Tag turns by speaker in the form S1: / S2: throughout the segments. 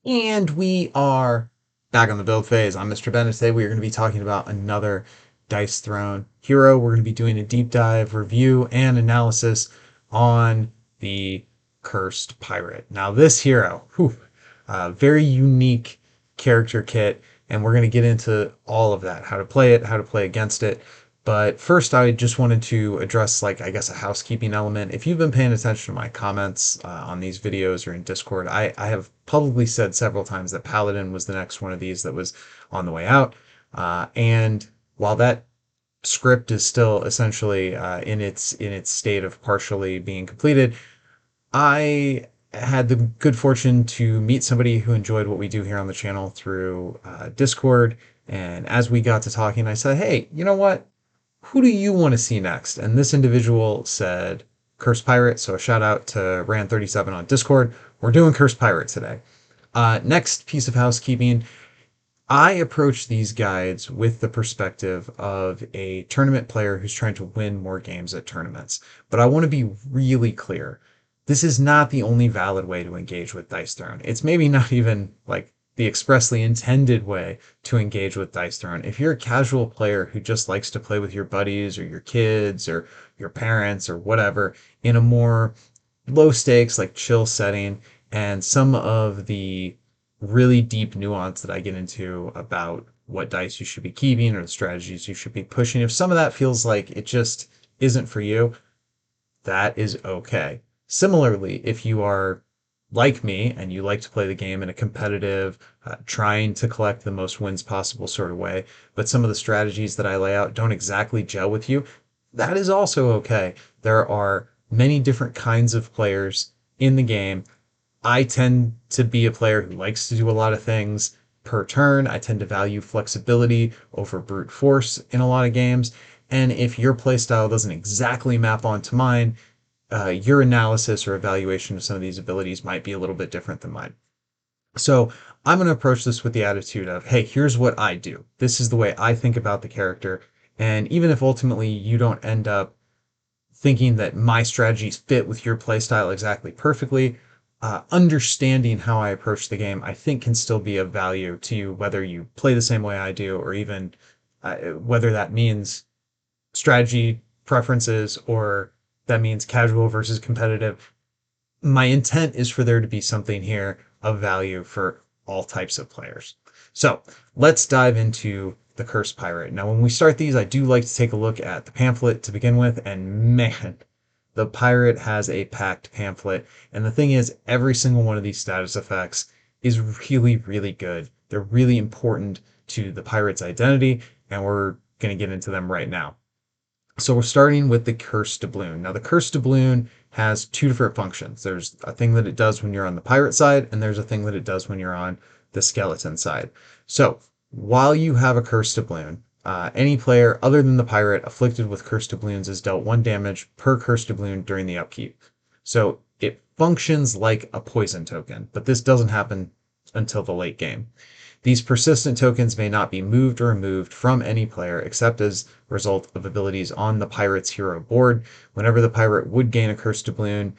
S1: And we are back on the build phase. I'm Mr. Bennett. Today we are going to be talking about another Dice Throne hero. We're going to be doing a deep dive review and analysis on the Cursed Pirate. Now this hero, very unique character kit, and we're going to get into all of that, how to play it, how to play against it. But first, I just wanted to address, I guess, a housekeeping element. If you've been paying attention to my comments on these videos or in Discord, I have publicly said several times that Paladin was the next one of these that was on the way out. And while that script is still essentially in its state of partially being completed, I had the good fortune to meet somebody who enjoyed what we do here on the channel through Discord. And as we got to talking, I said, "Hey, you know what? Who do you want to see next?" And this individual said Cursed Pirate. So a shout out to Ran37 on Discord. We're doing Cursed Pirate today. Next piece of housekeeping. I approach these guides with the perspective of a tournament player who's trying to win more games at tournaments. But I want to be really clear. This is not the only valid way to engage with Dice Throne. It's maybe not even like the expressly intended way to engage with Dice Throne. If you're a casual player who just likes to play with your buddies or your kids or your parents or whatever in a more low stakes, like chill setting, and some of the really deep nuance that I get into about what dice you should be keeping or the strategies you should be pushing, if some of that feels like it just isn't for you, that is okay. Similarly, if you are like me and you like to play the game in a competitive, trying to collect the most wins possible sort of way, but some of the strategies that I lay out don't exactly gel with you, that is also okay. There are many different kinds of players in the game. I tend to be a player who likes to do a lot of things per turn. I tend to value flexibility over brute force in a lot of games. And if your playstyle doesn't exactly map onto mine, your analysis or evaluation of some of these abilities might be a little bit different than mine. So I'm going to approach this with the attitude of, hey, here's what I do. This is the way I think about the character. And even if ultimately you don't end up thinking that my strategies fit with your playstyle exactly perfectly, understanding how I approach the game, I think can still be of value to you, whether you play the same way I do, or even whether that means strategy preferences or that means casual versus competitive. My intent is for there to be something here of value for all types of players. So let's dive into the Cursed Pirate. Now, when we start these, I do like to take a look at the pamphlet to begin with, and man, the pirate has a packed pamphlet. And the thing is, every single one of these status effects is really, really good. They're really important to the pirate's identity, and we're going to get into them right now. So we're starting with the Cursed Doubloon. Now, the Cursed Doubloon has two different functions. There's a thing that it does when you're on the pirate side, and there's a thing that it does when you're on the skeleton side. So while you have a Cursed Doubloon, any player other than the pirate afflicted with Cursed Doubloons is dealt 1 damage per Cursed Doubloon during the upkeep. So it functions like a poison token, but this doesn't happen until the late game. These persistent tokens may not be moved or removed from any player except as a result of abilities on the pirate's hero board. Whenever the pirate would gain a Cursed Doubloon,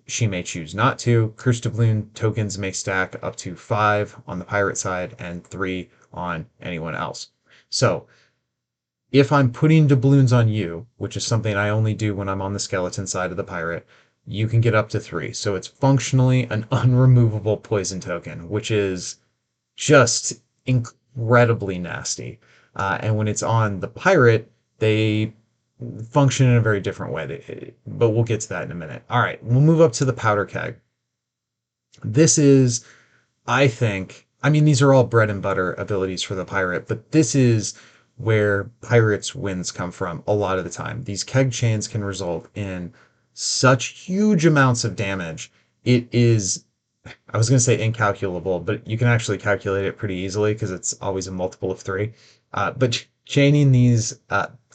S1: she may choose not to. Cursed Doubloon tokens may stack up to 5 on the pirate side and 3 on anyone else. So if I'm putting doubloons on you, which is something I only do when I'm on the skeleton side of the pirate, you can get up to 3. So it's functionally an unremovable poison token, which is just incredibly nasty. And when it's on the pirate, they function in a very different way. But we'll get to that in a minute. All right, we'll move up to the Powder Keg. This is, I think, I mean, these are all bread and butter abilities for the pirate, but this is where pirates' wins come from a lot of the time. These keg chains can result in such huge amounts of damage. It is, I was going to say incalculable, but you can actually calculate it pretty easily because it's always a multiple of 3. But chaining these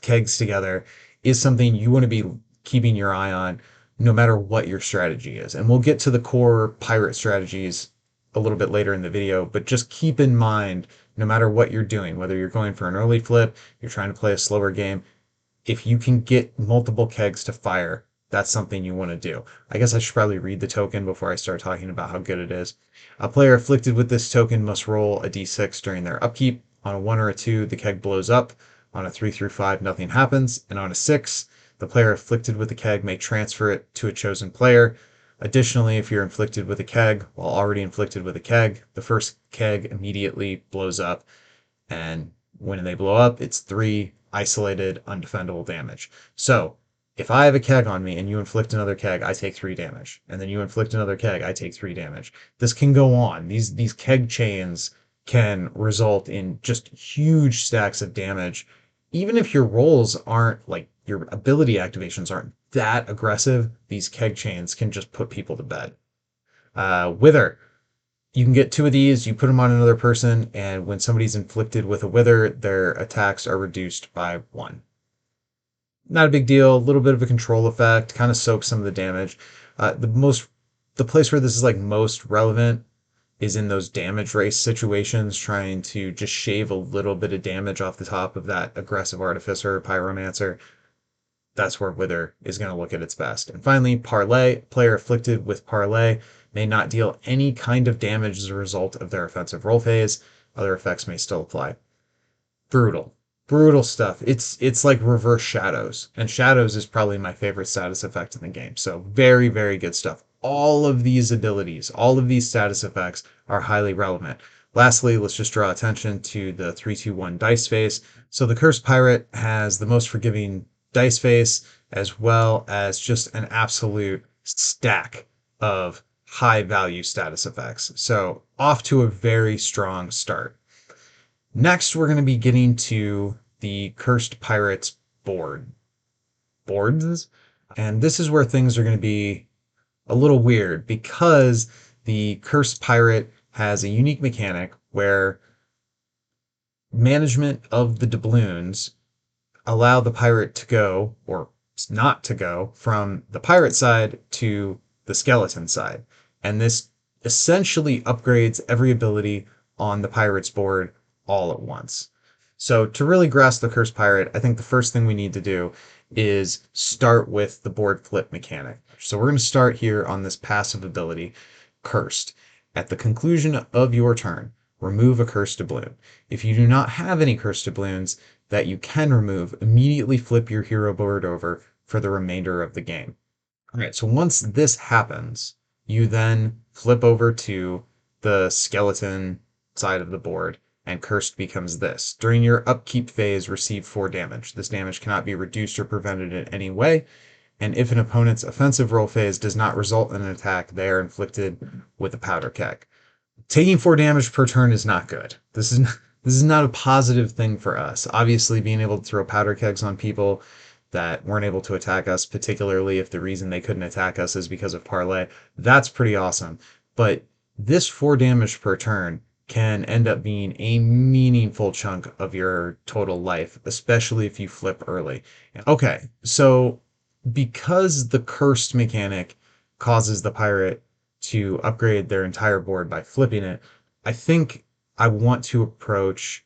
S1: kegs together is something you want to be keeping your eye on no matter what your strategy is. And we'll get to the core pirate strategies a little bit later in the video, but just keep in mind, no matter what you're doing, whether you're going for an early flip, you're trying to play a slower game, if you can get multiple kegs to fire, that's something you want to do. I guess I should probably read the token before I start talking about how good it is. A player afflicted with this token must roll a d6 during their upkeep. On a 1 or a 2, the keg blows up. On a 3 through 5, nothing happens. And on a 6, the player afflicted with the keg may transfer it to a chosen player. Additionally, if you're inflicted with a keg while already inflicted with a keg, the first keg immediately blows up, and when they blow up, it's 3 isolated, undefendable damage. So, if I have a keg on me and you inflict another keg, I take 3 damage. And then you inflict another keg, I take 3 damage. This can go on. These keg chains can result in just huge stacks of damage. Even if your rolls aren't, like, your ability activations aren't that aggressive, these keg chains can just put people to bed. Wither. You can get 2 of these, you put them on another person, and when somebody's inflicted with a wither, their attacks are reduced by 1. Not a big deal, a little bit of a control effect, kind of soaks some of the damage. The place where this is like most relevant is in those damage race situations, trying to just shave a little bit of damage off the top of that aggressive artificer or pyromancer. That's where Wither is going to look at its best. And finally, Parlay. Player afflicted with Parlay may not deal any kind of damage as a result of their offensive roll phase. Other effects may still apply. Brutal. Brutal stuff. It's like reverse Shadows. And Shadows is probably my favorite status effect in the game. So very, very good stuff. All of these abilities, all of these status effects are highly relevant. Lastly, let's just draw attention to the 3-2-1 dice face. So the Cursed Pirate has the most forgiving dice face, as well as just an absolute stack of high value status effects. So off to a very strong start. Next, we're going to be getting to the Cursed Pirates boards. And this is where things are going to be a little weird, because the Cursed Pirate has a unique mechanic where management of the doubloons allow the pirate to go, or not to go, from the pirate side to the skeleton side. And this essentially upgrades every ability on the pirate's board all at once. So to really grasp the Cursed Pirate, I think the first thing we need to do is start with the board flip mechanic. So we're going to start here on this passive ability, Cursed. At the conclusion of your turn, remove a cursed doubloon. If you do not have any cursed doubloons that you can remove, immediately flip your hero board over for the remainder of the game. All right, so once this happens, you then flip over to the skeleton side of the board, and cursed becomes this. During your upkeep phase, receive 4 damage. This damage cannot be reduced or prevented in any way, and if an opponent's offensive roll phase does not result in an attack, they are inflicted with a Powder Keg. Taking 4 damage per turn is not good. This is not a positive thing for us. Obviously, being able to throw Powder Kegs on people that weren't able to attack us, particularly if the reason they couldn't attack us is because of Parlay, that's pretty awesome. But this 4 damage per turn can end up being a meaningful chunk of your total life, especially if you flip early. Okay, so because the cursed mechanic causes the pirate to upgrade their entire board by flipping it, I think I want to approach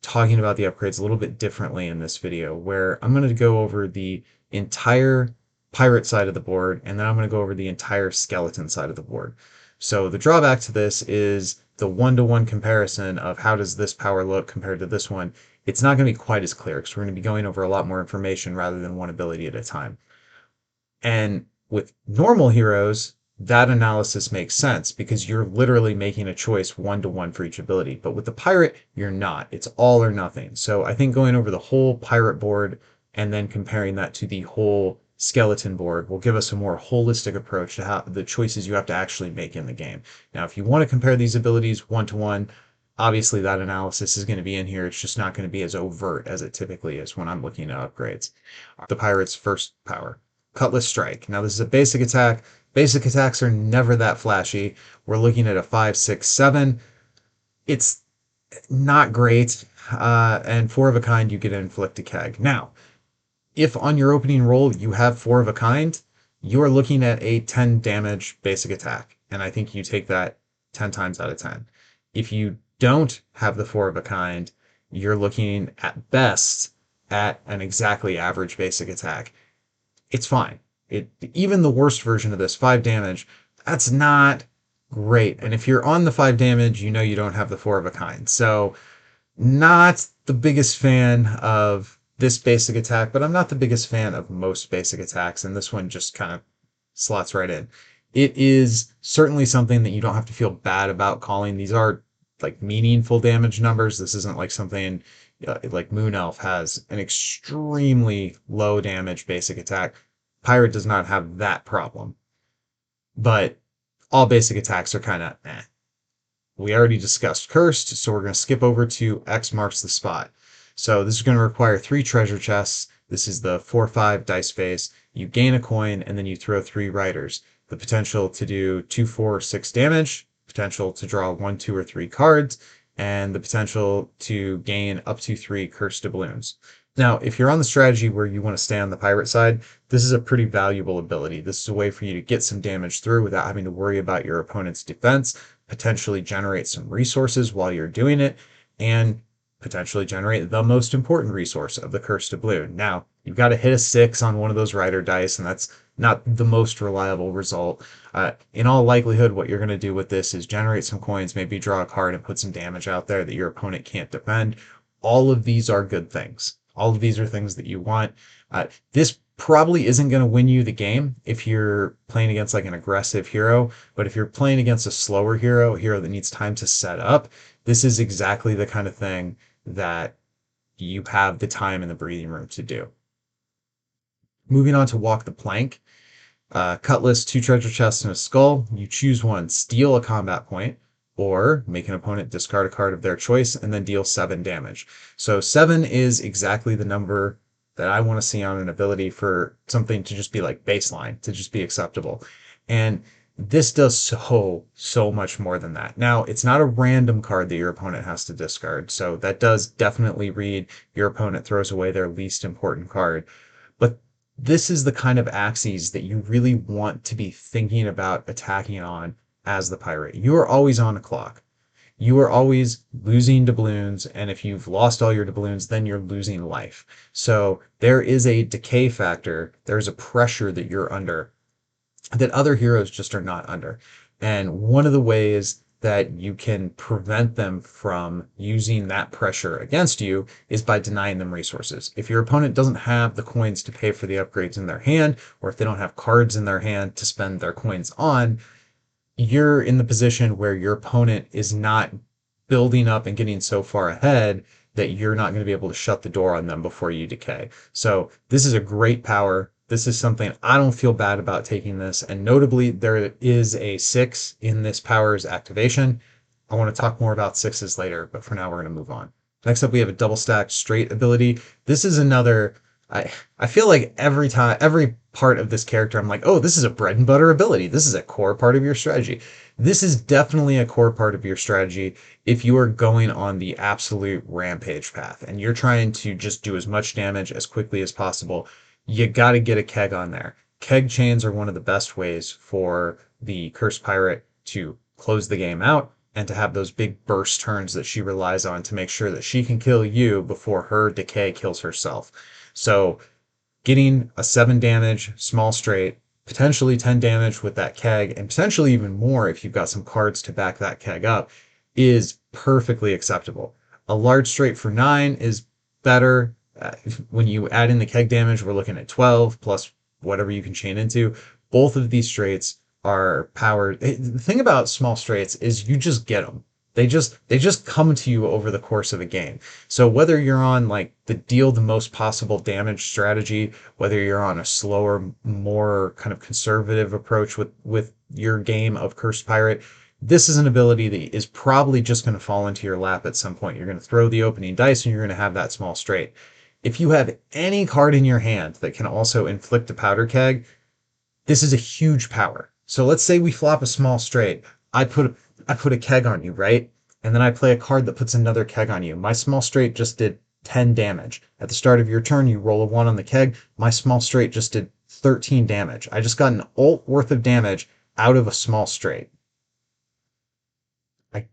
S1: talking about the upgrades a little bit differently in this video, where I'm going to go over the entire pirate side of the board, and then I'm going to go over the entire skeleton side of the board. So the drawback to this is the one-to-one comparison of how does this power look compared to this one. It's not going to be quite as clear, because we're going to be going over a lot more information rather than one ability at a time. And with normal heroes, that analysis makes sense because you're literally making a choice 1-to-1 for each ability. But with the pirate, you're not. It's all or nothing. So I think going over the whole pirate board and then comparing that to the whole skeleton board will give us a more holistic approach to how the choices you have to actually make in the game. Now, if you want to compare these abilities 1-to-1, obviously that analysis is going to be in here. It's just not going to be as overt as it typically is when I'm looking at upgrades. The pirate's first power, Cutless Strike. Now, this is a basic attack. Basic attacks are never that flashy. We're looking at a 5, 6, 7. It's not great. And 4 of a kind, you get to inflict a keg. Now, if on your opening roll you have 4 of a kind, you're looking at a 10 damage basic attack. And I think you take that 10 times out of 10. If you don't have the 4 of a kind, you're looking at best at an exactly average basic attack. It's fine. Even the worst version of this, 5 damage, that's not great. And if you're on the 5 damage, you know you don't have the 4 of a kind. So not the biggest fan of this basic attack, but I'm not the biggest fan of most basic attacks, and this one just kind of slots right in. It is certainly something that you don't have to feel bad about calling. These are like meaningful damage numbers. This isn't like something like Moon Elf has an extremely low damage basic attack. Pirate does not have that problem, but all basic attacks are kind of eh. We already discussed Cursed, so we're going to skip over to X marks the spot. So this is going to require 3 treasure chests. This is the 4/5 dice face. You gain a coin, and then you throw 3 riders. The potential to do 2, 4, 6 damage, potential to draw 1, 2, or 3 cards, and the potential to gain up to 3 cursed doubloons. Now, if you're on the strategy where you want to stay on the pirate side, this is a pretty valuable ability. This is a way for you to get some damage through without having to worry about your opponent's defense, potentially generate some resources while you're doing it, and potentially generate the most important resource of the cursed doubloon. Now, you've got to hit a 6 on one of those rider dice, and that's not the most reliable result. In all likelihood, what you're going to do with this is generate some coins, maybe draw a card and put some damage out there that your opponent can't defend. All of these are good things. All of these are things that you want. This probably isn't going to win you the game if you're playing against like an aggressive hero, but if you're playing against a slower hero, a hero that needs time to set up, this is exactly the kind of thing that you have the time and the breathing room to do. Moving on to Walk the Plank. Cutless, 2 treasure chests and a skull. You choose one, steal a combat point, or make an opponent discard a card of their choice and then deal 7 damage. So 7 is exactly the number that I want to see on an ability for something to just be like baseline, to just be acceptable. And this does so much more than that. Now, it's not a random card that your opponent has to discard, so that does definitely read your opponent throws away their least important card. But this is the kind of axes that you really want to be thinking about attacking on as the pirate. You are always on a clock. You are always losing doubloons, and if you've lost all your doubloons, then you're losing life. So there is a decay factor. There's a pressure that you're under that other heroes just are not under. And one of the ways that you can prevent them from using that pressure against you is by denying them resources. If your opponent doesn't have the coins to pay for the upgrades in their hand, or if they don't have cards in their hand to spend their coins on, you're in the position where your opponent is not building up and getting so far ahead that you're not going to be able to shut the door on them before you decay. So this is a great power. This is something I don't feel bad about taking this. And notably, there is a 6 in this power's activation. I want to talk more about 6s later, but for now we're going to move on. Next up, we have a double stacked straight ability. This is another, I feel like every part of this character, I'm like, oh, this is a bread and butter ability. This is a core part of your strategy. This is definitely a core part of your strategy if you are going on the absolute rampage path and you're trying to just do as much damage as quickly as possible. You got to get a keg on there. Keg chains are one of the best ways for the Cursed Pirate to close the game out and to have those big burst turns that she relies on to make sure that she can kill you before her decay kills herself. So getting a 7 damage small straight, potentially 10 damage with that keg, and potentially even more if you've got some cards to back that keg up, is perfectly acceptable. A large straight for 9 is better. When you add in the keg damage, we're looking at 12 plus whatever you can chain into. Both of these straights are powered. The thing about small straights is you just get them. They just come to you over the course of a game. So whether you're on like the deal the most possible damage strategy, whether you're on a slower, more kind of conservative approach with your game of Cursed Pirate, this is an ability that is probably just going to fall into your lap at some point. You're going to throw the opening dice and you're going to have that small straight. If you have any card in your hand that can also inflict a Powder Keg, this is a huge power. So let's say we flop a small straight. I put a keg on you, right? And then I play a card that puts another keg on you. My small straight just did 10 damage. At the start of your turn, you roll a 1 on the keg. My small straight just did 13 damage. I just got an ult worth of damage out of a small straight. I,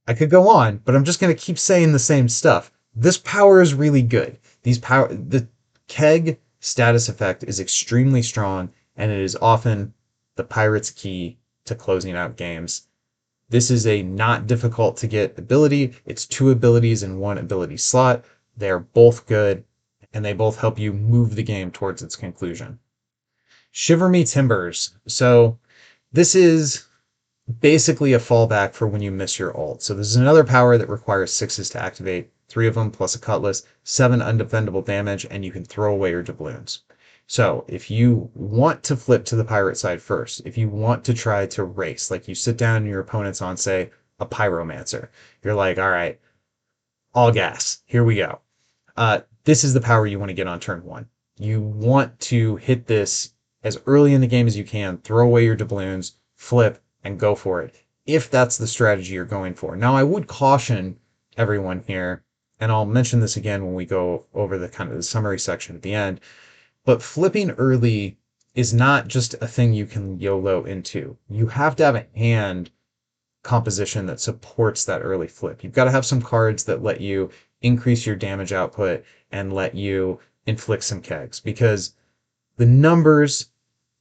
S1: I could go on, but I'm just going to keep saying the same stuff. This power is really good. The keg status effect is extremely strong, and it is often the pirate's key to closing out games. This is a not difficult to get ability. It's 2 abilities in 1 ability slot. They're both good, and they both help you move the game towards its conclusion. Shiver Me Timbers. So this is basically a fallback for when you miss your ult. So this is another power that requires 6s to activate, 3 of them plus a Cutless, 7 undefendable damage, and you can throw away your doubloons. So if you want to flip to the pirate side first, if you want to try to race, like you sit down and your opponent's on, say, a pyromancer, you're like, all right, all gas, here we go. This is the power you want to get on turn 1. You want to hit this as early in the game as you can, throw away your doubloons, flip, and go for it, if that's the strategy you're going for. Now, I would caution everyone here, and I'll mention this again when we go over the kind of the summary section at the end, but flipping early is not just a thing you can YOLO into. You have to have a hand composition that supports that early flip. You've got to have some cards that let you increase your damage output and let you inflict some kegs, because the numbers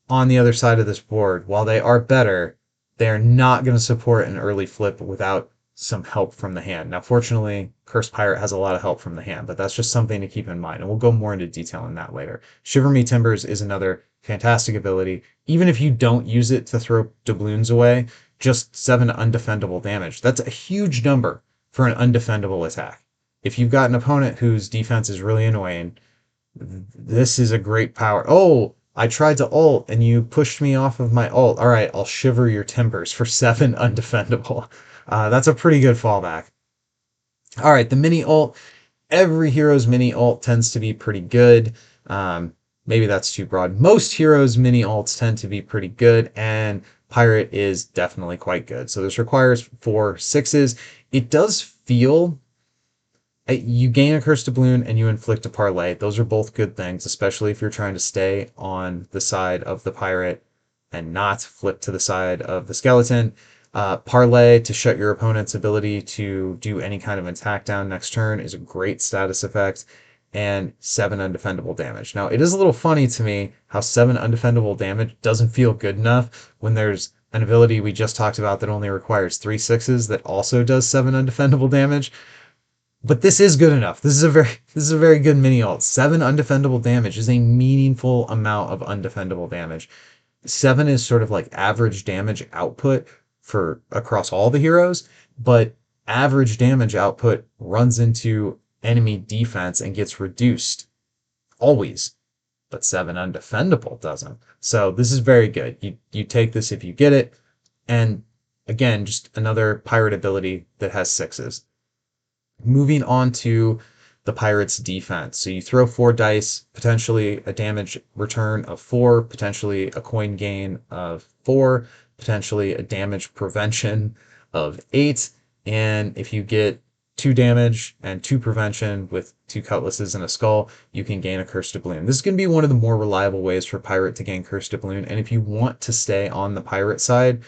S1: on the other side of this board, while they are better, they're not going to support an early flip without some help from the hand. Now, fortunately, Cursed Pirate has a lot of help from the hand, but that's just something to keep in mind, and we'll go more into detail on that later. Shiver Me Timbers is another fantastic ability. Even if you don't use it to throw doubloons away, just 7 undefendable damage. That's a huge number for an undefendable attack. If you've got an opponent whose defense is really annoying, this is a great power. Oh, I tried to ult and you pushed me off of my ult. All right, I'll shiver your timbers for 7 undefendable. That's a pretty good fallback. All right, the mini ult. Every hero's mini ult tends to be pretty good. Maybe that's too broad. Most heroes' mini ults tend to be pretty good, and Pirate is definitely quite good. So this requires 4 6s. It does feel you gain a cursed doubloon and you inflict a parlay. Those are both good things, especially if you're trying to stay on the side of the pirate and not flip to the side of the skeleton. Parlay to shut your opponent's ability to do any kind of attack down next turn is a great status effect, and 7 undefendable damage. Now, it is a little funny to me how 7 undefendable damage doesn't feel good enough when there's an ability we just talked about that only requires 3 6s that also does 7 undefendable damage. But this is good enough. This is a very good mini ult. 7 undefendable damage is a meaningful amount of undefendable damage. 7 is sort of like average damage output for across all the heroes, but average damage output runs into enemy defense and gets reduced always, but 7 undefendable doesn't. So this is very good. You take this if you get it, and again, just another pirate ability that has 6s. Moving on to the pirate's defense. So you throw 4 dice, potentially a damage return of 4, potentially a coin gain of 4, potentially a damage prevention of 8, and if you get 2 damage and 2 prevention with 2 cutlasses and a skull, you can gain a cursed doubloon. This is going to be one of the more reliable ways for pirate to gain cursed doubloon, and if you want to stay on the pirate side,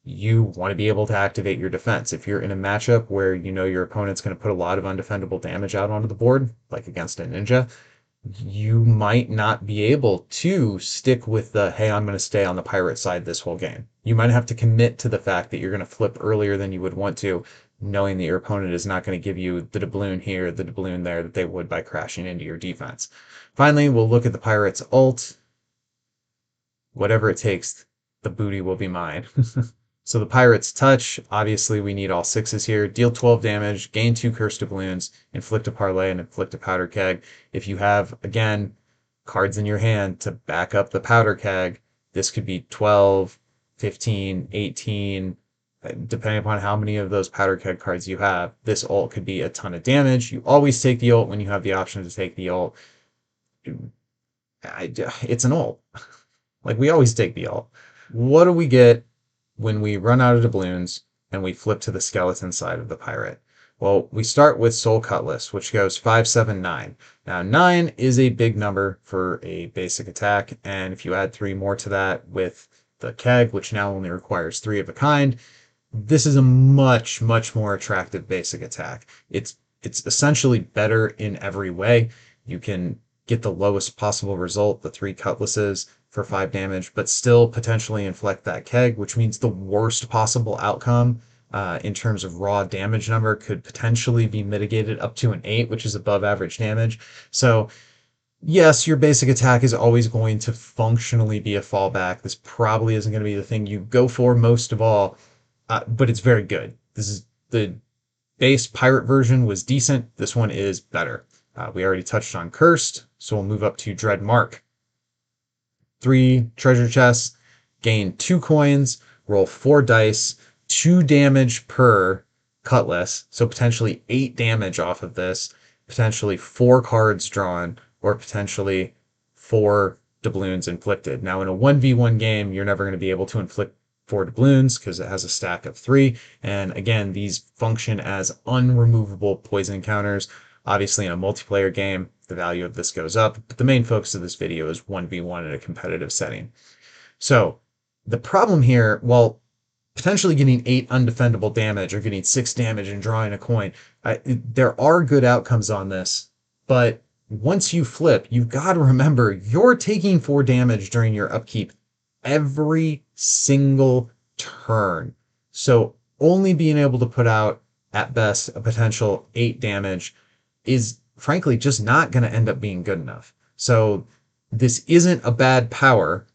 S1: you want to be able to activate your defense. If you're in a matchup where you know your opponent's going to put a lot of undefendable damage out onto the board, like against a ninja, you might not be able to stick with the, hey, I'm going to stay on the pirate side this whole game. You might have to commit to the fact that you're going to flip earlier than you would want to, knowing that your opponent is not going to give you the doubloon here, the doubloon there that they would by crashing into your defense. Finally, we'll look at the pirate's ult. Whatever it takes, the booty will be mine. So the Pirate's Touch, obviously we need all 6s here. Deal 12 damage, gain 2 cursed doubloons, inflict a parlay, and inflict a powder keg. If you have, again, cards in your hand to back up the powder keg, this could be 12, 15, 18, depending upon how many of those powder keg cards you have. This ult could be a ton of damage. You always take the ult when you have the option to take the ult. It's an ult. Like, we always take the ult. What do we get when we run out of doubloons and we flip to the skeleton side of the pirate? Well, we start with Soul Cutless, which goes 5, 7, 9. Now, 9 is a big number for a basic attack, and if you add 3 more to that with the keg, which now only requires 3 of a kind, this is a much, much more attractive basic attack. It's essentially better in every way. You can get the lowest possible result, the 3 Cutlasses for 5 damage, but still potentially inflict that keg, which means the worst possible outcome in terms of raw damage number could potentially be mitigated up to an 8, which is above average damage. So yes, your basic attack is always going to functionally be a fallback. This probably isn't going to be the thing you go for most of all, but it's very good. This is the base pirate version was decent. This one is better. We already touched on Cursed, so we'll move up to Dread Mark. 3 treasure chests, gain 2 coins, roll 4 dice, 2 damage per Cutlass, so potentially 8 damage off of this, potentially 4 cards drawn, or potentially 4 doubloons inflicted. Now, in a 1v1 game, you're never going to be able to inflict 4 doubloons because it has a stack of 3. And again, these function as unremovable poison counters. Obviously, in a multiplayer game, the value of this goes up, but the main focus of this video is 1v1 in a competitive setting. So the problem here, while potentially getting 8 undefendable damage or getting 6 damage and drawing a coin, there are good outcomes on this, but once you flip, you've got to remember you're taking 4 damage during your upkeep every single turn. So only being able to put out, at best, a potential 8 damage is frankly just not going to end up being good enough. So this isn't a bad power,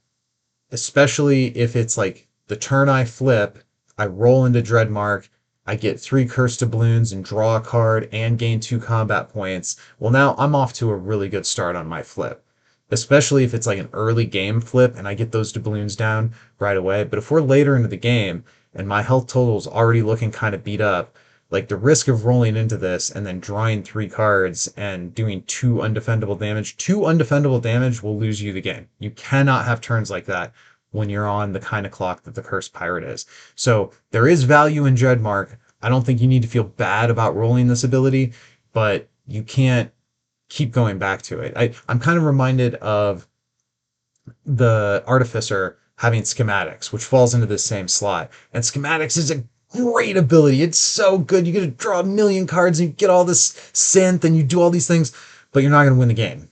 S1: especially if it's like the turn I flip, I roll into Dreadmark, I get 3 Cursed Doubloons and draw a card and gain 2 combat points. Well, now I'm off to a really good start on my flip, especially if it's like an early game flip and I get those doubloons down right away. But if we're later into the game and my health total's already looking kind of beat up, like the risk of rolling into this and then drawing 3 cards and doing 2 undefendable damage will lose you the game. You cannot have turns like that when you're on the kind of clock that the Cursed Pirate is. So there is value in Dreadmark. I don't think you need to feel bad about rolling this ability, but you can't keep going back to it. I'm kind of reminded of the Artificer having Schematics, which falls into this same slot. And Schematics is a great ability. It's so good. You get to draw a million cards and you get all this synth and you do all these things, but you're not going to win the game.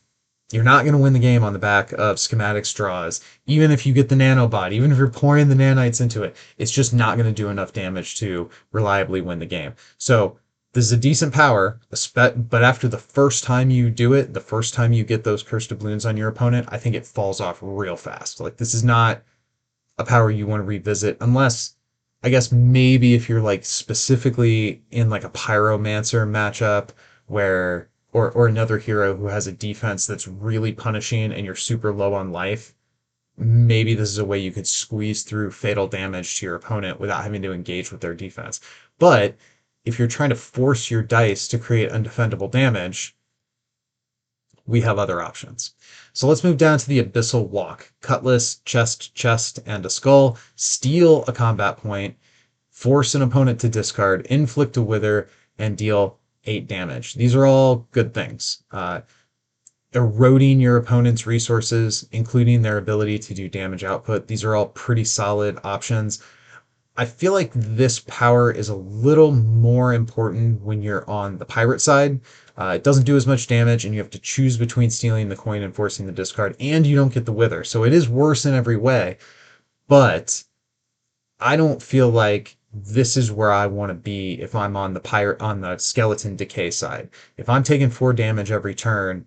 S1: You're not going to win the game on the back of Schematics draws. Even if you get the nanobot, even if you're pouring the nanites into it, it's just not going to do enough damage to reliably win the game. So this is a decent power, but after the first time you do it, the first time you get those Cursed Doubloons on your opponent, I think it falls off real fast. Like, this is not a power you want to revisit unless, I guess, maybe if you're like specifically in like a Pyromancer matchup where or another hero who has a defense that's really punishing and you're super low on life, maybe this is a way you could squeeze through fatal damage to your opponent without having to engage with their defense. But if you're trying to force your dice to create undefendable damage, we have other options. So let's move down to the Abyssal Walk. Cutless, chest, and a skull. Steal a combat point. Force an opponent to discard. Inflict a wither. And deal 8 damage. These are all good things. Eroding your opponent's resources, including their ability to do damage output. These are all pretty solid options. I feel like this power is a little more important when you're on the pirate side. It doesn't do as much damage, and you have to choose between stealing the coin and forcing the discard, and you don't get the wither. So it is worse in every way, but I don't feel like this is where I want to be if I'm on the skeleton decay side. If I'm taking 4 damage every turn,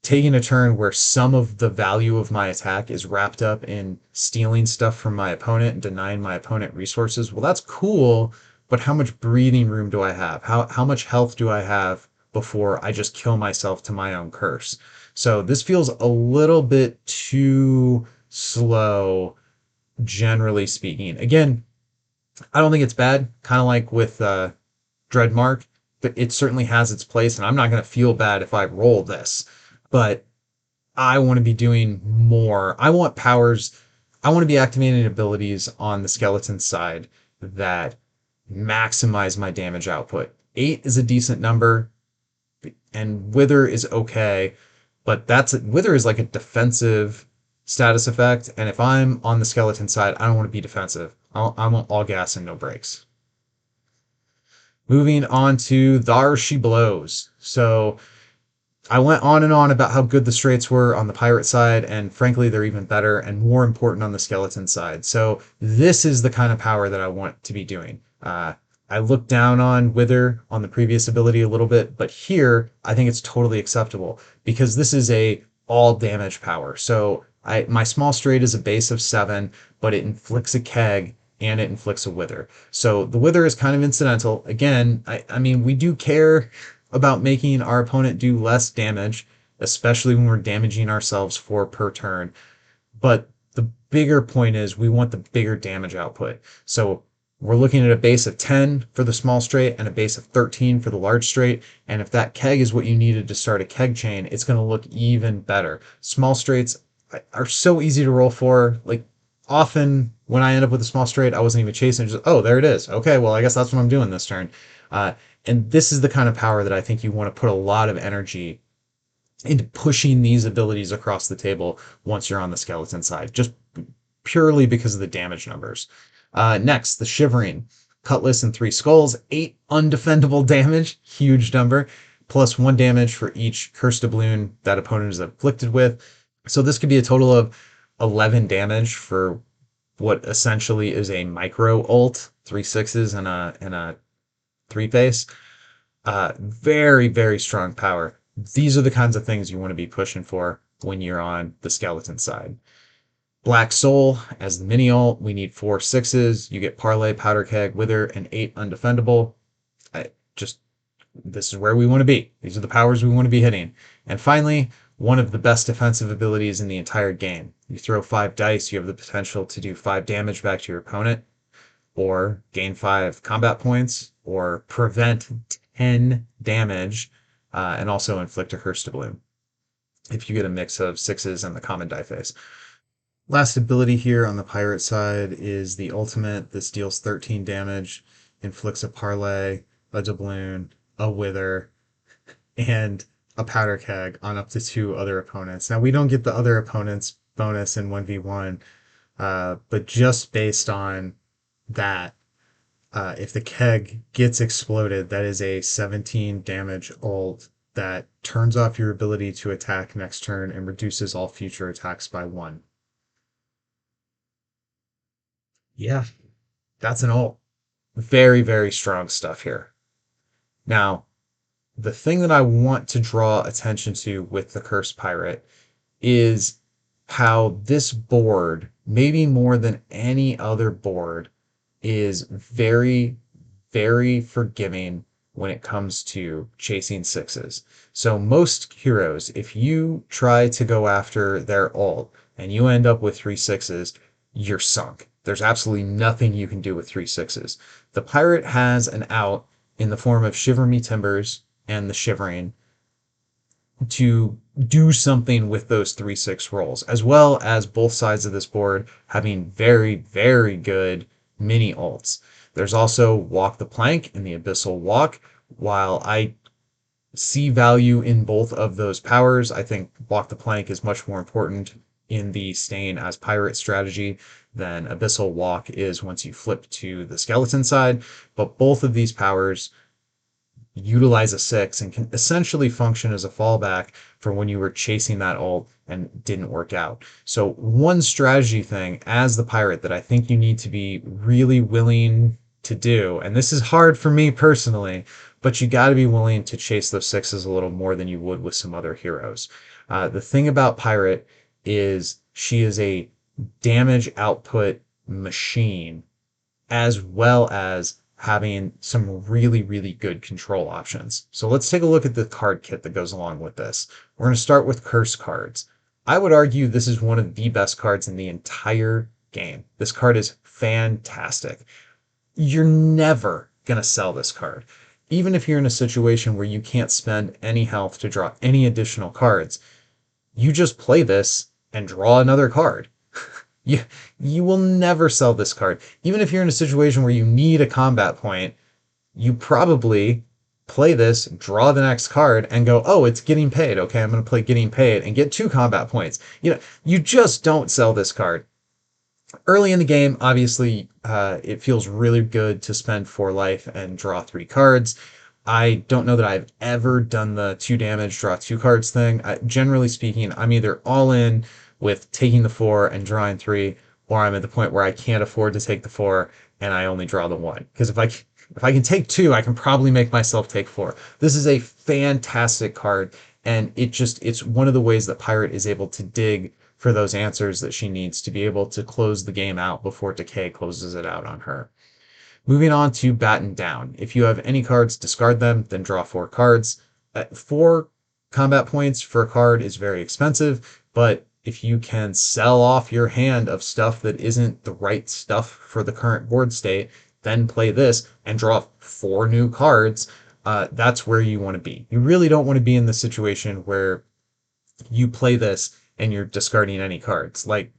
S1: taking a turn where some of the value of my attack is wrapped up in stealing stuff from my opponent and denying my opponent resources, well, that's cool, but how much breathing room do I have? How much health do I have before I just kill myself to my own curse? So this feels a little bit too slow, generally speaking. Again, I don't think it's bad, kind of like with Dreadmark, but it certainly has its place, and I'm not going to feel bad if I roll this. But I want to be doing more. I want to be activating abilities on the skeleton side that maximize my damage output. 8 is a decent number, and Wither is okay, but Wither is like a defensive status effect, and if I'm on the skeleton side, I don't want to be defensive. I want all gas and no brakes. Moving on to Thar She Blows. So I went on and on about how good the straights were on the pirate side, and frankly, they're even better and more important on the skeleton side. So this is the kind of power that I want to be doing. I looked down on Wither on the previous ability a little bit, but here I think it's totally acceptable because this is a all damage power. So my small straight is a base of 7, but it inflicts a keg and it inflicts a wither. So the wither is kind of incidental. Again, I mean, we do care about making our opponent do less damage, especially when we're damaging ourselves for per turn. But the bigger point is we want the bigger damage output. So we're looking at a base of 10 for the small straight and a base of 13 for the large straight. And if that keg is what you needed to start a keg chain, it's going to look even better. Small straights are so easy to roll for. Like often when I end up with a small straight, I wasn't even chasing. Just, oh, there it is. Okay, well, I guess that's what I'm doing this turn. Uh, and this is the kind of power that I think you want to put a lot of energy into pushing these abilities across the table once you're on the skeleton side, just purely because of the damage numbers. Next, the Shivering. Cutless and 3 skulls, 8 undefendable damage, huge number, plus 1 damage for each cursed doubloon that opponent is afflicted with. So this could be a total of 11 damage for what essentially is a micro ult, 3 sixes and a 3 face. Very, very strong power. These are the kinds of things you want to be pushing for when you're on the skeleton side. Black Soul as the mini ult, we need 4 sixes. You get Parlay, Powder Keg, Wither, and 8 undefendable. Just this is where we want to be. These are the powers we want to be hitting. And finally, one of the best defensive abilities in the entire game. You throw 5 dice, you have the potential to do 5 damage back to your opponent, or gain 5 combat points, or prevent 10 damage, and also inflict a curse doubloon if you get a mix of sixes and the common die face. Last ability here on the pirate side is the ultimate. This deals 13 damage, inflicts a parlay, a doubloon, a wither, and a powder keg on up to 2 other opponents. Now we don't get the other opponents bonus in 1v1, but just based on that, if the keg gets exploded, that is a 17 damage ult that turns off your ability to attack next turn and reduces all future attacks by 1. Yeah, that's an ult. Very, very strong stuff here. Now, the thing that I want to draw attention to with the Cursed Pirate is how this board, maybe more than any other board, is very, very forgiving when it comes to chasing sixes. So most heroes, if you try to go after their ult and you end up with 3 sixes, you're sunk. There's absolutely nothing you can do with 3 sixes. The pirate has an out in the form of Shiver Me Timbers and the Shivering to do something with those 3/6 rolls, as well as both sides of this board having very, very good mini ults. There's also Walk the Plank and the Abyssal Walk. While I see value in both of those powers, I think Walk the Plank is much more important in the staying as pirate strategy than Abyssal Walk is once you flip to the skeleton side. But both of these powers utilize a 6 and can essentially function as a fallback for when you were chasing that ult and didn't work out. So one strategy thing as the pirate that I think you need to be really willing to do, and this is hard for me personally, but you got to be willing to chase those sixes a little more than you would with some other heroes. The thing about pirate is she is a damage output machine, as well as having some really, really good control options. So let's take a look at the card kit that goes along with this. We're going to start with curse cards. I would argue this is one of the best cards in the entire game. This card is fantastic. You're never going to sell this card. Even if you're in a situation where you can't spend any health to draw any additional cards, you just play this and draw another card. You will never sell this card. Even if you're in a situation where you need a combat point, you probably play this, draw the next card, and go, oh, it's getting paid. Okay, I'm going to play getting paid and get 2 combat points. You just don't sell this card. Early in the game, obviously, it feels really good to spend 4 life and draw 3 cards. I don't know that I've ever done the 2 damage, draw 2 cards thing. Generally speaking, I'm either all in with taking the 4 and drawing 3, or I'm at the point where I can't afford to take the 4 and I only draw the 1. Because if I can take 2, I can probably make myself take 4. This is a fantastic card, and it's one of the ways that Pirate is able to dig for those answers that she needs to be able to close the game out before Decay closes it out on her. Moving on to Baton Down. If you have any cards, discard them, then draw 4 cards. 4 combat points for a card is very expensive, but if you can sell off your hand of stuff that isn't the right stuff for the current board state, then play this and draw 4 new cards. That's where you want to be. You really don't want to be in the situation where you play this and you're discarding any cards. Like,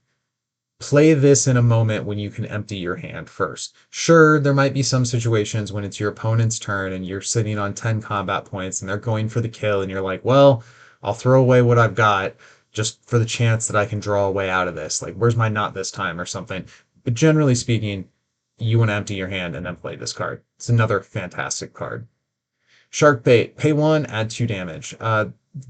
S1: play this in a moment when you can empty your hand first. Sure, there might be some situations when it's your opponent's turn and you're sitting on 10 combat points and they're going for the kill and you're like, well, I'll throw away what I've got just for the chance that I can draw a way out of this. Like, where's my knot this time or something. But generally speaking, you want to empty your hand and then play this card. It's another fantastic card. Shark Bait, pay 1, add 2 damage.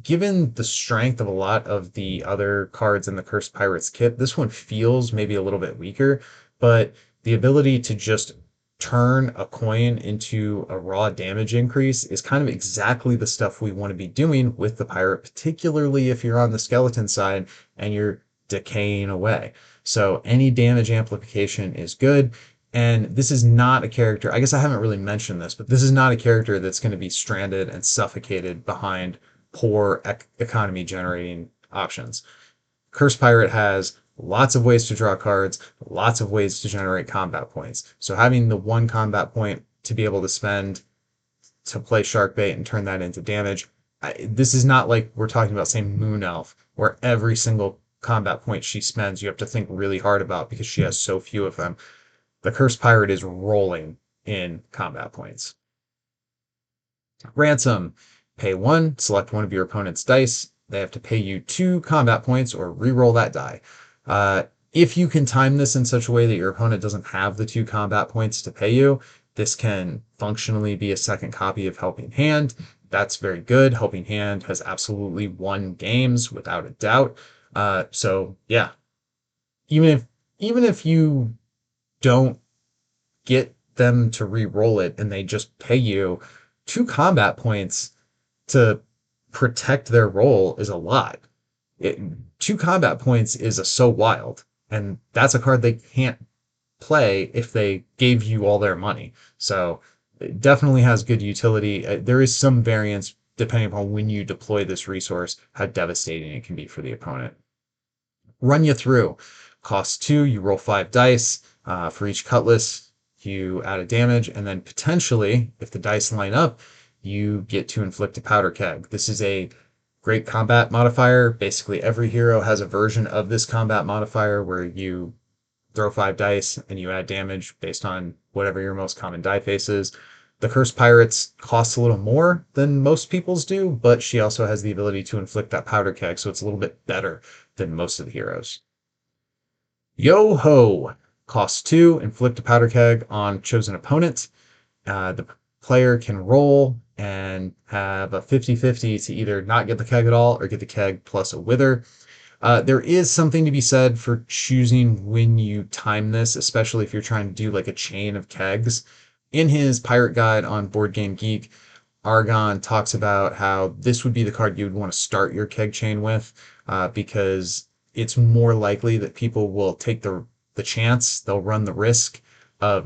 S1: Given the strength of a lot of the other cards in the Cursed Pirates kit, this one feels maybe a little bit weaker, but the ability to just turn a coin into a raw damage increase is kind of exactly the stuff we want to be doing with the pirate, particularly if you're on the skeleton side and you're decaying away. So any damage amplification is good. And this is not a character, I guess I haven't really mentioned this, but this is not a character that's going to be stranded and suffocated behind poor economy generating options. Cursed Pirate has lots of ways to draw cards, lots of ways to generate combat points. So having the 1 combat point to be able to spend to play Shark Bait and turn that into damage, this is not like we're talking about, say, Moon Elf, where every single combat point she spends you have to think really hard about because she has so few of them. The Cursed Pirate is rolling in combat points. Ransom, pay 1, select one of your opponent's dice. They have to pay you 2 combat points or re-roll that die. If you can time this in such a way that your opponent doesn't have the 2 combat points to pay you, this can functionally be a second copy of Helping Hand. That's very good. Helping Hand has absolutely won games without a doubt. So yeah, even if you don't get them to re-roll it and they just pay you 2 combat points to protect their roll is a lot. 2 combat points is a so wild, and that's a card they can't play if they gave you all their money. So it definitely has good utility. There is some variance depending upon when you deploy this resource, how devastating it can be for the opponent. Run you through. Costs 2, you roll 5 dice. For each Cutless, you add a damage, and then potentially, if the dice line up, you get to inflict a Powder Keg. This is a great combat modifier. Basically, every hero has a version of this combat modifier where you throw 5 dice and you add damage based on whatever your most common die face is. The Cursed Pirates costs a little more than most people's do, but she also has the ability to inflict that Powder Keg, so it's a little bit better than most of the heroes. Yo ho! Costs 2, inflict a Powder Keg on chosen opponent. The player can roll and have a 50-50 to either not get the keg at all or get the keg plus a wither. There is something to be said for choosing when you time this, especially if you're trying to do like a chain of kegs. In his pirate guide on Board Game Geek, Argon talks about how this would be the card you would want to start your keg chain with, because it's more likely that people will take the chance, they'll run the risk of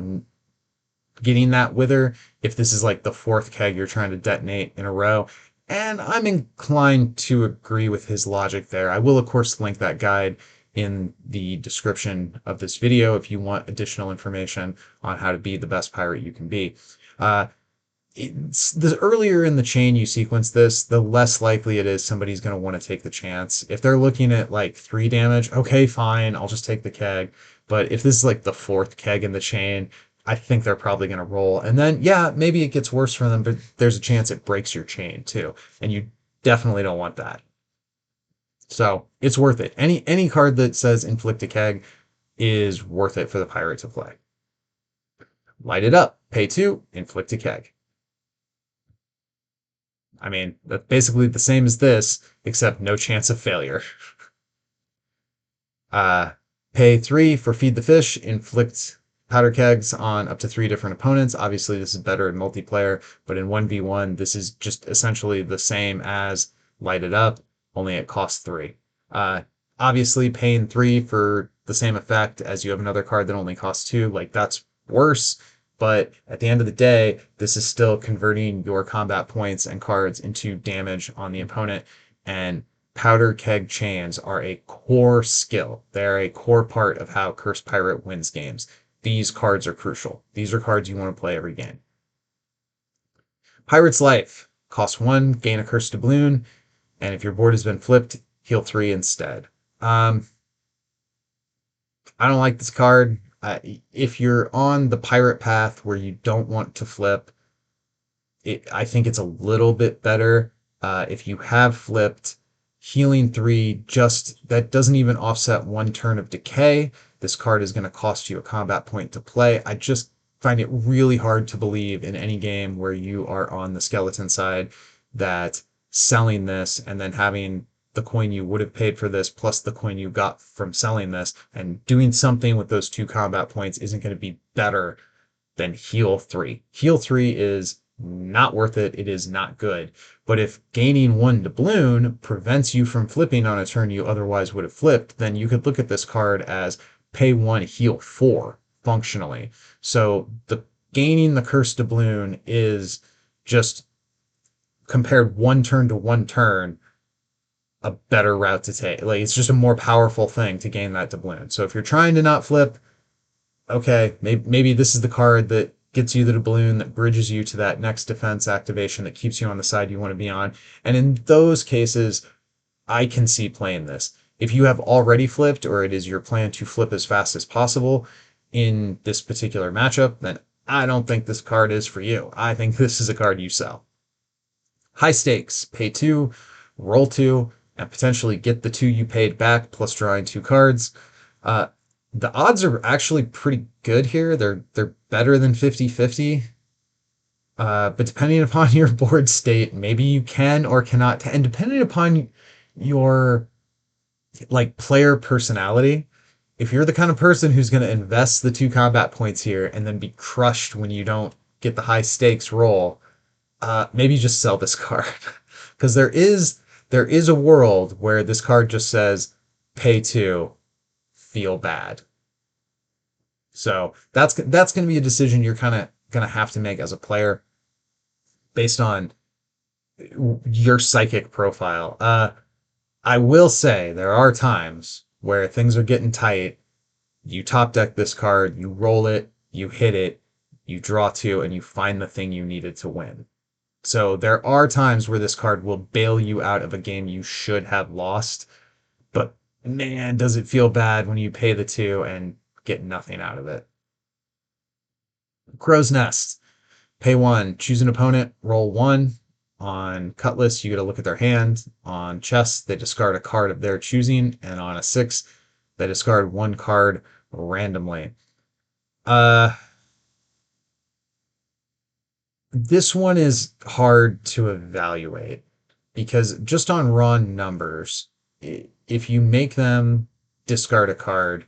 S1: getting that wither if this is like the 4th keg you're trying to detonate in a row. And I'm inclined to agree with his logic there. I will, of course, link that guide in the description of this video if you want additional information on how to be the best pirate you can be. The earlier in the chain you sequence this, the less likely it is somebody's going to want to take the chance. If they're looking at like 3 damage, okay, fine, I'll just take the keg. But if this is like the 4th keg in the chain, I think they're probably going to roll. And then, yeah, maybe it gets worse for them, but there's a chance it breaks your chain too. And you definitely don't want that. So it's worth it. Any card that says inflict a keg is worth it for the pirate to play. Light it up. Pay 2, inflict a keg. I mean, that's basically the same as this, except no chance of failure. Uh, Pay 3 for Feed the Fish, inflict powder kegs on up to 3 different opponents. Obviously, this is better in multiplayer, but in 1v1, this is just essentially the same as Light It Up, only it costs 3. Uh, Obviously, paying 3 for the same effect as you have another card that only costs 2, like that's worse. But at the end of the day, this is still converting your combat points and cards into damage on the opponent. And Powder Keg chains are a core skill. They're a core part of how Cursed Pirate wins games. These cards are crucial. These are cards you want to play every game. Pirate's Life. Cost 1, gain a cursed doubloon, and if your board has been flipped, heal 3 instead. I don't like this card. If you're on the pirate path where you don't want to flip, I think it's a little bit better. If you have flipped, healing 3 just that doesn't even offset 1 turn of decay. This card is going to cost you a combat point to play. I just find it really hard to believe in any game where you are on the skeleton side that selling this and then having the coin you would have paid for this plus the coin you got from selling this and doing something with those 2 combat points isn't going to be better than heal 3. Heal 3 is not worth it. It is not good. But if gaining 1 doubloon prevents you from flipping on a turn you otherwise would have flipped, then you could look at this card as pay 1, heal 4 functionally. So the gaining the cursed doubloon is just compared 1 turn to 1 turn a better route to take. Like it's just a more powerful thing to gain that doubloon. So if you're trying to not flip, okay, maybe this is the card that gets you the doubloon that bridges you to that next defense activation that keeps you on the side you want to be on. And in those cases, I can see playing this. If you have already flipped or it is your plan to flip as fast as possible in this particular matchup, then I don't think this card is for you. I think this is a card you sell. High stakes, pay 2, roll 2, and potentially get the 2 you paid back plus drawing 2 cards. Uh, the odds are actually pretty good here. They're better than 50-50. But depending upon your board state, maybe you can or cannot, and depending upon your like player personality, if you're the kind of person who's going to invest the 2 combat points here and then be crushed when you don't get the high stakes roll, maybe just sell this card because there is a world where this card just says pay 2, feel bad. So that's going to be a decision you're kind of going to have to make as a player based on your psychic profile. I will say there are times where things are getting tight. You top deck this card, you roll it, you hit it, you draw 2, and you find the thing you needed to win. So there are times where this card will bail you out of a game you should have lost. But man, does it feel bad when you pay the 2 and get nothing out of it. Crow's Nest. Pay 1, choose an opponent, roll 1. On Cutless, you get a look at their hand. On Chess, they discard a card of their choosing. And on a 6, they discard 1 card randomly. This one is hard to evaluate because just on raw numbers, if you make them discard a card,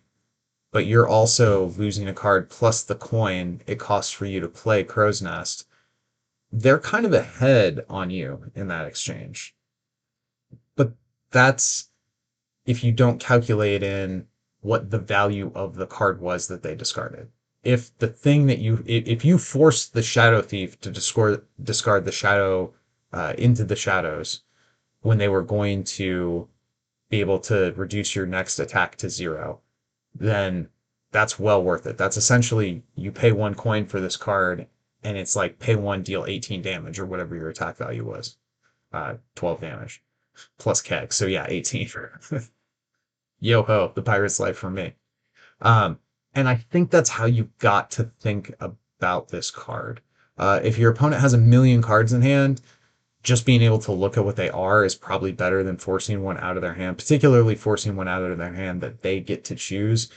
S1: but you're also losing a card plus the coin it costs for you to play Crow's Nest, they're kind of ahead on you in that exchange. But that's if you don't calculate in what the value of the card was that they discarded. If the thing that if you force the Shadow Thief to discard the shadow into the shadows when they were going to be able to reduce your next attack to 0, then that's well worth it. That's essentially you pay 1 coin for this card, and it's like pay 1, deal 18 damage or whatever your attack value was, 12 damage plus keg. So yeah, 18. Yo ho, the pirate's life for me. Um, and I think that's how you got to think about this card. If your opponent has a million cards in hand, just being able to look at what they are is probably better than forcing one out of their hand, particularly forcing one out of their hand that they get to choose.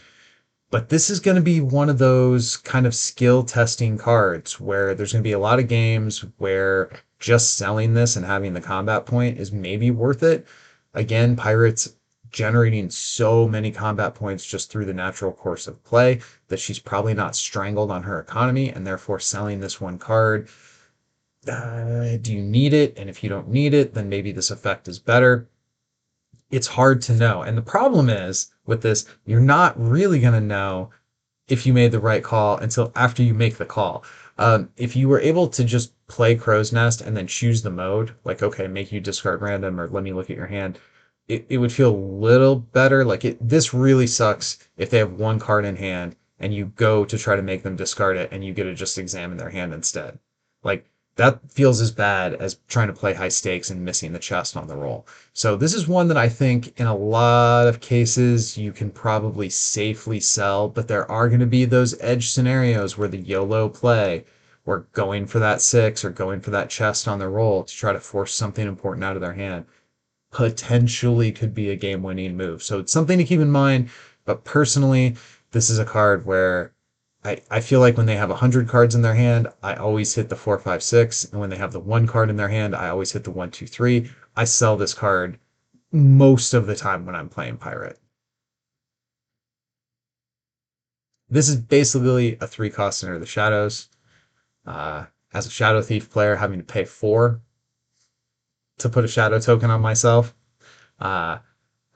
S1: But this is going to be one of those kind of skill testing cards where there's going to be a lot of games where just selling this and having the combat point is maybe worth it. Again, Pirates generating so many combat points just through the natural course of play that she's probably not strangled on her economy, and therefore selling this one card. Do you need it? And if you don't need it, then maybe this effect is better. It's hard to know. And the problem is with this, you're not really going to know if you made the right call until after you make the call. If you were able to just play Crow's Nest and then choose the mode, like, okay, make you discard random or let me look at your hand, it would feel a little better. Like this really sucks if they have one card in hand and you go to try to make them discard it and you get to just examine their hand instead. Like that feels as bad as trying to play high stakes and missing the chest on the roll. So this is one that I think in a lot of cases you can probably safely sell, but there are going to be those edge scenarios where the YOLO play, where going for that six or going for that chest on the roll to try to force something important out of their hand potentially could be a game winning move. So it's something to keep in mind. But personally, this is a card where I feel like when they have 100 cards in their hand, I always hit the 4, 5, 6. And when they have the one card in their hand, I always hit the 1, 2, 3. I sell this card most of the time when I'm playing Pirate. This is basically a 3 cost Enter the Shadows. As a Shadow Thief player, having to pay 4 to put a Shadow token on myself. Uh,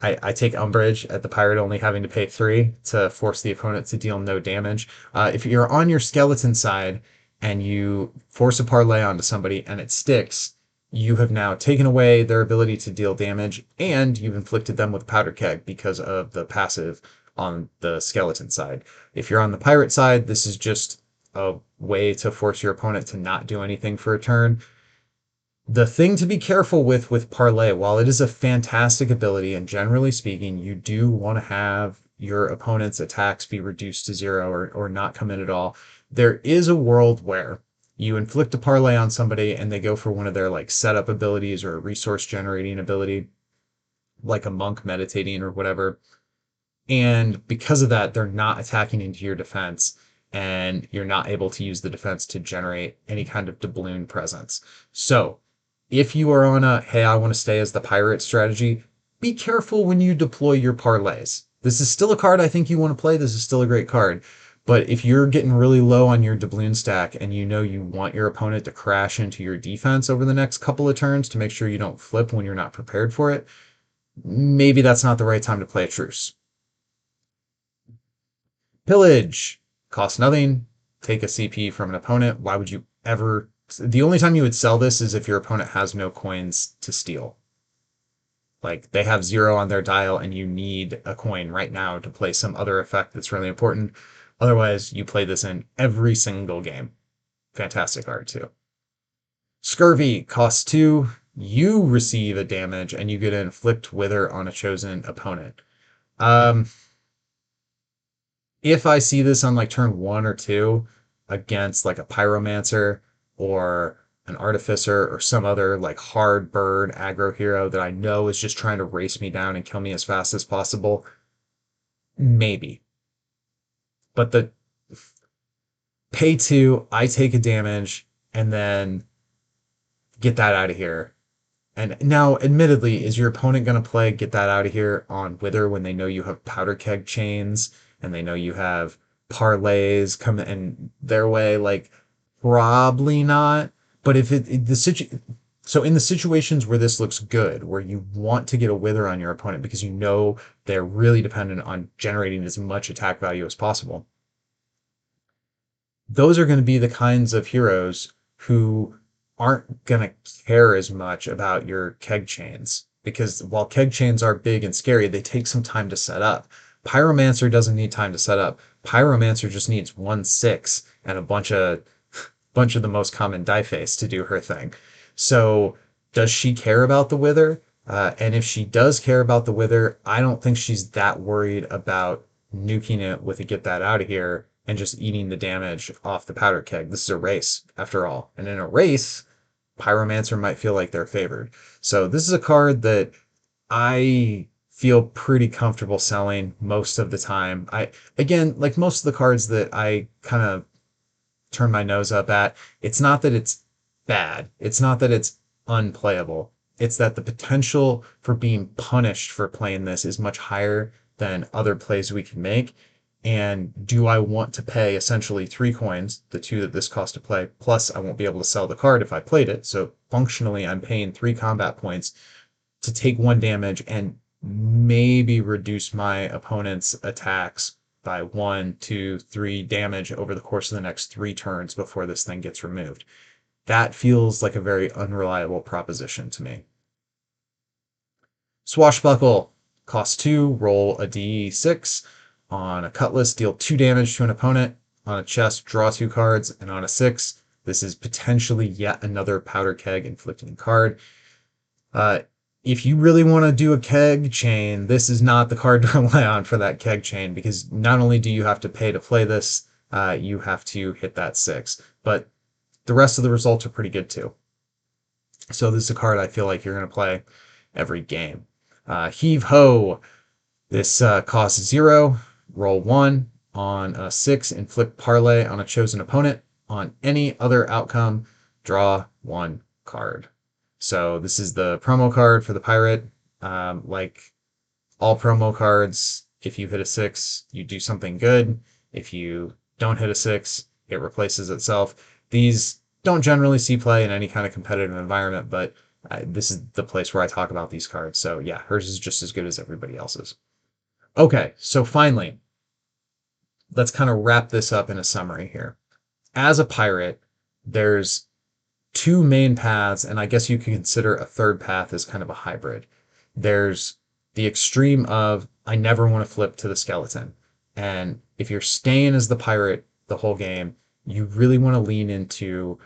S1: I take umbrage at the pirate only having to pay 3 to force the opponent to deal no damage. If you're on your skeleton side and you force a parlay onto somebody and it sticks, you have now taken away their ability to deal damage and you've inflicted them with Powder Keg because of the passive on the skeleton side. If you're on the pirate side, this is just a way to force your opponent to not do anything for a turn. The thing to be careful with parlay, while it is a fantastic ability, and generally speaking, you do want to have your opponent's attacks be reduced to 0 or not come in at all. There is a world where you inflict a parlay on somebody and they go for one of their like setup abilities or a resource generating ability, like a monk meditating or whatever. And because of that, they're not attacking into your defense, and you're not able to use the defense to generate any kind of doubloon presence. So if you are on a, hey, I want to stay as the pirate strategy, be careful when you deploy your parlays. This is still a card I think you want to play. This is still a great card. But if you're getting really low on your doubloon stack and you know you want your opponent to crash into your defense over the next couple of turns to make sure you don't flip when you're not prepared for it, maybe that's not the right time to play a truce. Pillage costs nothing. Take a CP from an opponent. Why would you ever? The only time you would sell this is if your opponent has no coins to steal. Like they have 0 on their dial and you need a coin right now to play some other effect that's really important. Otherwise, you play this in every single game. Fantastic art too. Scurvy costs 2. You receive a damage and you get to inflict wither on a chosen opponent. Um, if I see this on like turn 1 or 2 against like a pyromancer or an artificer or some other like hard bird aggro hero that I know is just trying to race me down and kill me as fast as possible, maybe. But the pay 2, I take a damage and then get that out of here. And now, admittedly, is your opponent going to play get that out of here on Wither when they know you have Powder Keg chains and they know you have parlays coming in their way? Like, probably not. But if so in the situations where this looks good, where you want to get a Wither on your opponent because you know they're really dependent on generating as much attack value as possible, those are going to be the kinds of heroes who aren't going to care as much about your keg chains. Because while keg chains are big and scary, they take some time to set up. Pyromancer doesn't need time to set up. Pyromancer just needs 1, 6 and a bunch of the most common die face to do her thing. So does she care about the Wither? And if she does care about the Wither, I don't think she's that worried about nuking it with a get that out of here and just eating the damage off the Powder Keg. This is a race, after all. And in a race, Pyromancer might feel like they're favored. So this is a card that I feel pretty comfortable selling most of the time. Again, like most of the cards that I kind of turn my nose up at, it's not that it's bad. It's not that it's unplayable. It's that the potential for being punished for playing this is much higher than other plays we can make. And do I want to pay essentially 3 coins, the 2 that this costs to play, plus I won't be able to sell the card if I played it. So functionally, I'm paying 3 combat points to take 1 damage and maybe reduce my opponent's attacks by 1, 2, 3 damage over the course of the next 3 turns before this thing gets removed. That feels like a very unreliable proposition to me. Swashbuckle costs 2, roll a d6. On a Cutless, deal 2 damage to an opponent. On a chest, draw 2 cards. And on a 6, this is potentially yet another Powder Keg inflicting card. If you really want to do a keg chain, this is not the card to rely on for that keg chain, because not only do you have to pay to play this, you have to hit that 6. But the rest of the results are pretty good too. So this is a card I feel like you're going to play every game. Heave Ho. This costs 0. Roll 1. On a 6, inflict parlay on a chosen opponent. On any other outcome, draw 1 card. So this is the promo card for the pirate. Like all promo cards, if you hit a 6, you do something good. If you don't hit a 6, it replaces itself. These don't generally see play in any kind of competitive environment, but this is the place where I talk about these cards. So yeah, hers is just as good as everybody else's. Okay, so finally, let's kind of wrap this up in a summary here. As a pirate, there's 2 main paths, and I guess you can consider a third path as kind of a hybrid. There's the extreme of I never want to flip to the skeleton. And if you're staying as the pirate the whole game, you really want to lean into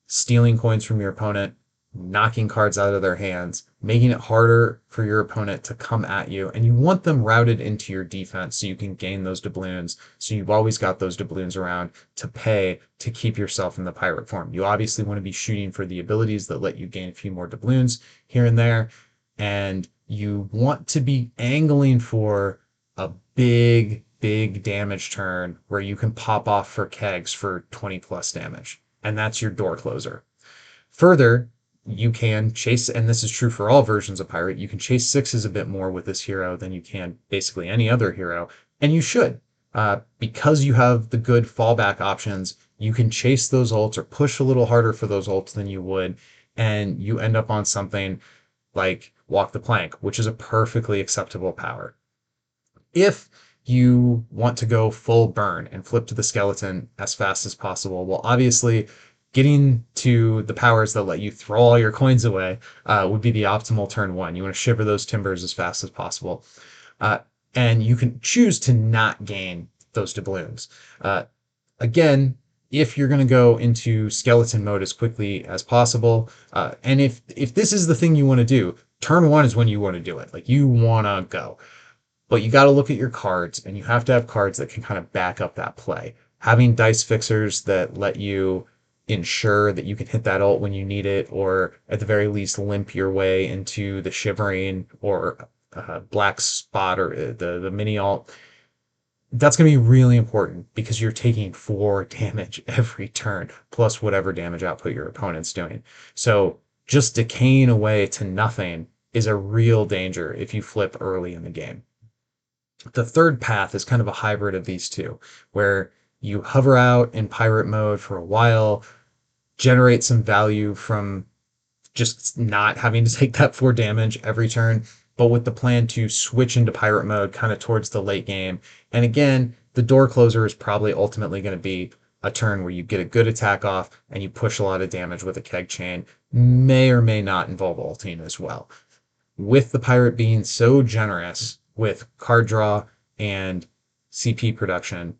S1: stealing coins from your opponent, knocking cards out of their hands, making it harder for your opponent to come at you. And you want them routed into your defense so you can gain those doubloons. So you've always got those doubloons around to pay to keep yourself in the pirate form. You obviously want to be shooting for the abilities that let you gain a few more doubloons here and there. And you want to be angling for a big damage turn where you can pop off for kegs for 20 plus damage. And that's your door closer. Further, you can chase, and this is true for all versions of pirate, you can chase 6s a bit more with this hero than you can basically any other hero, and you should. Because you have the good fallback options, you can chase those ults or push a little harder for those ults than you would, and you end up on something like Walk the Plank, which is a perfectly acceptable power. If you want to go full burn and flip to the skeleton as fast as possible, well, obviously, getting to the powers that let you throw all your coins away would be the optimal turn 1. You want to shiver those timbers as fast as possible. And you can choose to not gain those doubloons. Again, if you're going to go into skeleton mode as quickly as possible, and if this is the thing you want to do, turn 1 is when you want to do it. Like, you want to go. But you got to look at your cards, and you have to have cards that can kind of back up that play. Having dice fixers that let you ensure that you can hit that ult when you need it, or at the very least limp your way into the Shivering or Black Spot or the mini ult. That's going to be really important because you're taking 4 damage every turn, plus whatever damage output your opponent's doing. So just decaying away to nothing is a real danger if you flip early in the game. The third path is kind of a hybrid of these two, where you hover out in pirate mode for a while, generate some value from just not having to take that 4 damage every turn, but with the plan to switch into pirate mode kind of towards the late game. And again, the door closer is probably ultimately going to be a turn where you get a good attack off and you push a lot of damage with a keg chain. May or may not involve ulting as well. With the pirate being so generous with card draw and CP production,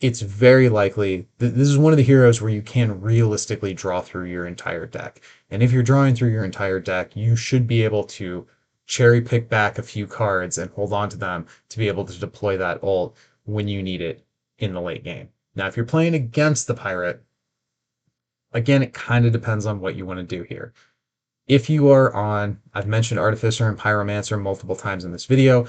S1: it's very likely that this is one of the heroes where you can realistically draw through your entire deck. And if you're drawing through your entire deck, you should be able to cherry pick back a few cards and hold on to them to be able to deploy that ult when you need it in the late game. Now, if you're playing against the pirate, again, it kind of depends on what you want to do here. If you are on, I've mentioned Artificer and Pyromancer multiple times in this video,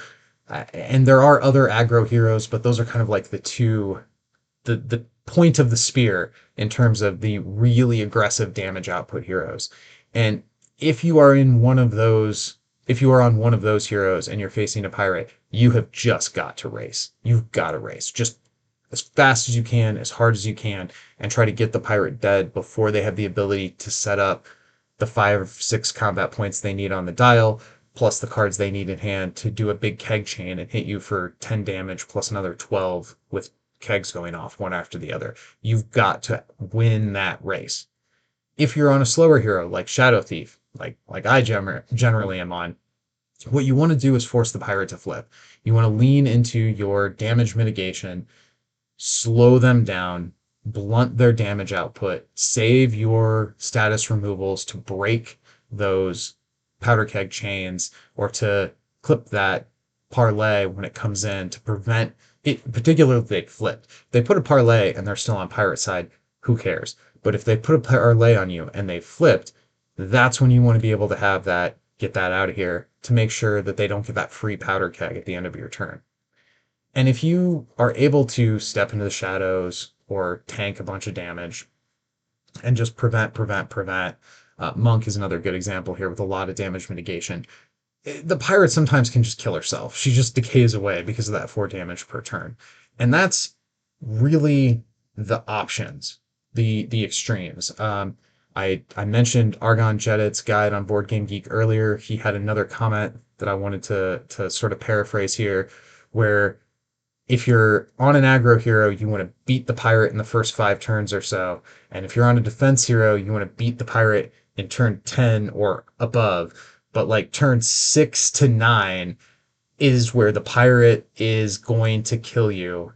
S1: and there are other aggro heroes, but those are kind of like the point of the spear in terms of the really aggressive damage output heroes. And if you are in one of those, if you are on one of those heroes and you're facing a pirate, you have just got to race. You've got to race. Just as fast as you can, as hard as you can, and try to get the pirate dead before they have the ability to set up the 5 or 6 combat points they need on the dial, plus the cards they need in hand to do a big keg chain and hit you for 10 damage plus another 12 with kegs going off one after the other. You've got to win that race. If you're on a slower hero like Shadow Thief, like I generally am on, what you want to do is force the pirate to flip. You want to lean into your damage mitigation, slow them down, blunt their damage output, save your status removals to break those powder keg chains or to clip that parlay when it comes in to prevent it, particularly if they flip. If they put a parlay and they're still on pirate side, who cares? But if they put a parlay on you and they flipped, that's when you want to be able to have that, get that out of here to make sure that they don't get that free powder keg at the end of your turn. And if you are able to step into the shadows or tank a bunch of damage and just prevent, Monk is another good example here with a lot of damage mitigation. The pirate sometimes can just kill herself. She just decays away because of that 4 damage per turn. And that's really the options, the extremes. I mentioned Argonjedit's guide on Board Game Geek earlier. He had another comment that I wanted to sort of paraphrase here, where if you're on an aggro hero, you want to beat the pirate in the first 5 turns or so. And if you're on a defense hero, you want to beat the pirate in turn 10 or above. But like turn 6 to 9 is where the pirate is going to kill you.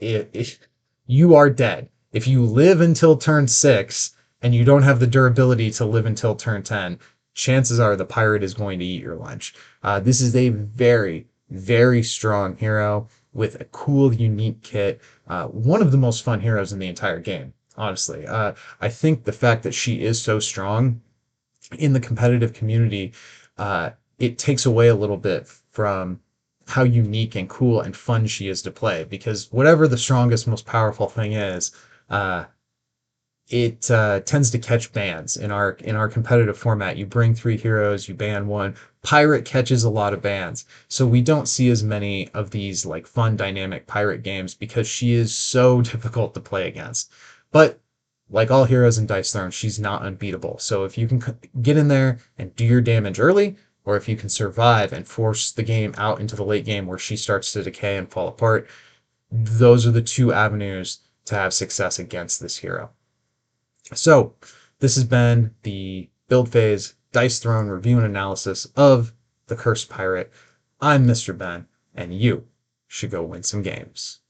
S1: If you are dead. If you live until turn 6 and you don't have the durability to live until turn 10, chances are the pirate is going to eat your lunch. This is a very, very strong hero with a cool, unique kit. One of the most fun heroes in the entire game, honestly. I think the fact that she is so strong in the competitive community, it takes away a little bit from how unique and cool and fun she is to play. Because whatever the strongest, most powerful thing is, uh, it tends to catch bans in our competitive format. You bring 3 heroes, you ban one. Pirate catches a lot of bans, so we don't see as many of these like fun, dynamic pirate games because she is so difficult to play against. But like all heroes in Dice Throne, she's not unbeatable. So if you can get in there and do your damage early, or if you can survive and force the game out into the late game where she starts to decay and fall apart, those are the 2 avenues to have success against this hero. So, this has been the Build Phase Dice Throne review and analysis of The Cursed Pirate. I'm Mr. Ben, and you should go win some games.